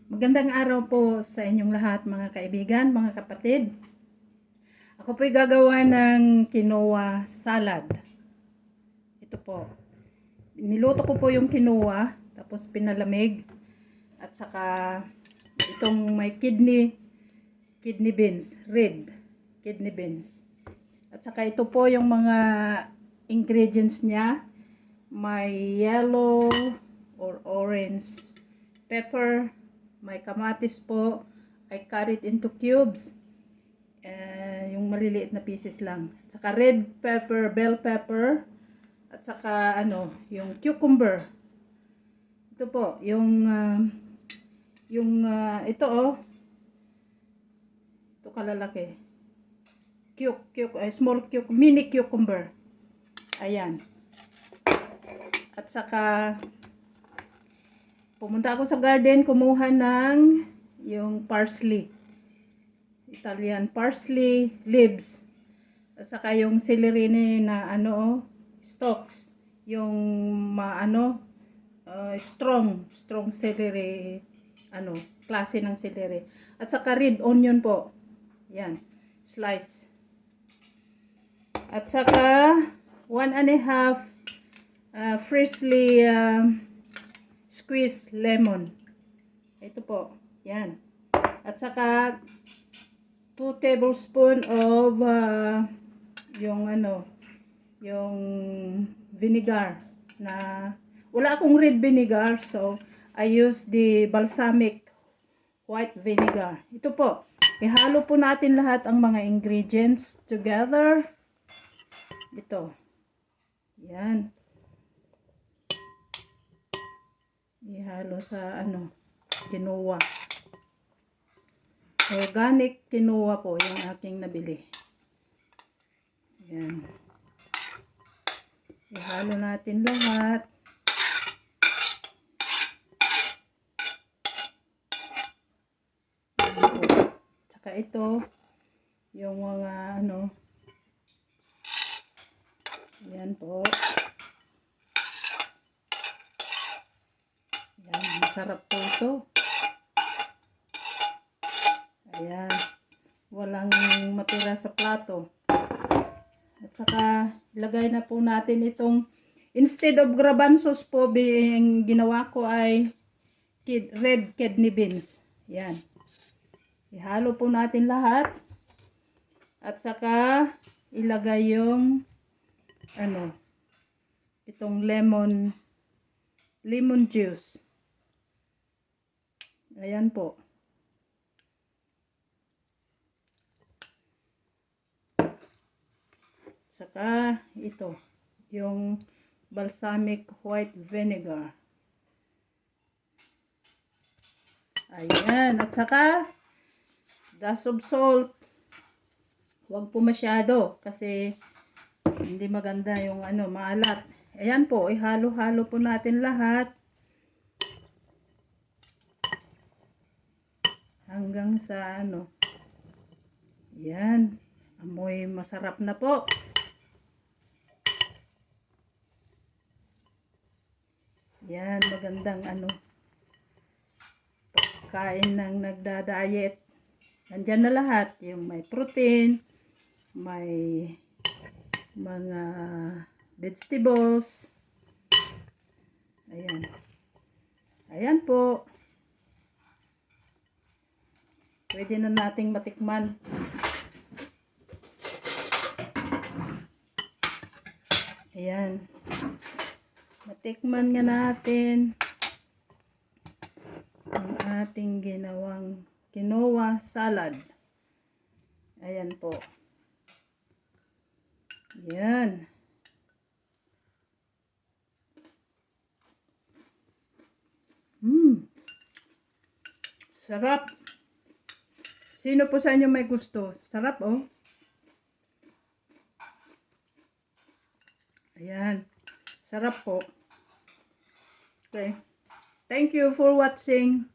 Magandang araw po sa inyong lahat mga kaibigan, mga kapatid. Ako po'y gagawa ng quinoa salad. Ito po. Niluto ko po yung quinoa, tapos pinalamig. At saka itong may kidney beans, red kidney beans. At saka ito po yung mga ingredients niya. May yellow or orange pepper, may kamatis po. I cut it into cubes. Yung maliliit na pieces lang. At saka red pepper, bell pepper. At saka yung cucumber. Ito po, ito ito kalalaki. Mini cucumber. Ayan. At saka pumunta ako sa garden, kumuha ng yung parsley. Italian parsley leaves. At saka yung celery na stalks. Yung strong celery, klase ng celery. At saka red onion po. Yan, slice. At saka 1.5 freshly squeezed lemon. Ito po. Yan. At saka 2 tablespoon of yung vinegar na wala akong red vinegar, so I use the balsamic white vinegar. Ito po. Ihalo po natin lahat ang mga ingredients together. Ito. Yan. Ihalo sa quinoa. Organic quinoa po yung aking nabili. Yan. Ihalo natin lahat. Tsaka ito yung mga yan po. Yan, masarap po ito. Ayan. Walang matira sa plato. At saka, ilagay na po natin itong, instead of garbanzos po, ginawa ko ay red kidney beans. Yan. Ihalo po natin lahat. At saka, ilagay yung, itong lemon juice. Ayan po. Saka ito, yung balsamic white vinegar. Ayan. At saka, dash of salt. Huwag po masyado kasi hindi maganda yung maalat. Ayan po, ihalo-halo po natin lahat. Hanggang sa Ayan. Amoy masarap na po. Yan, magandang pagkain ng nagda-diet. Nandyan na lahat. Yung may protein, may mga vegetables. Ayan. Ayan po. Pwede na nating matikman. Ayan. Matikman nga natin ang ating ginawang quinoa salad. Ayan po. Ayan. Sarap. Sino po sa inyo may gusto? Sarap oh. Ayan. Sarap po. Okay. Thank you for watching.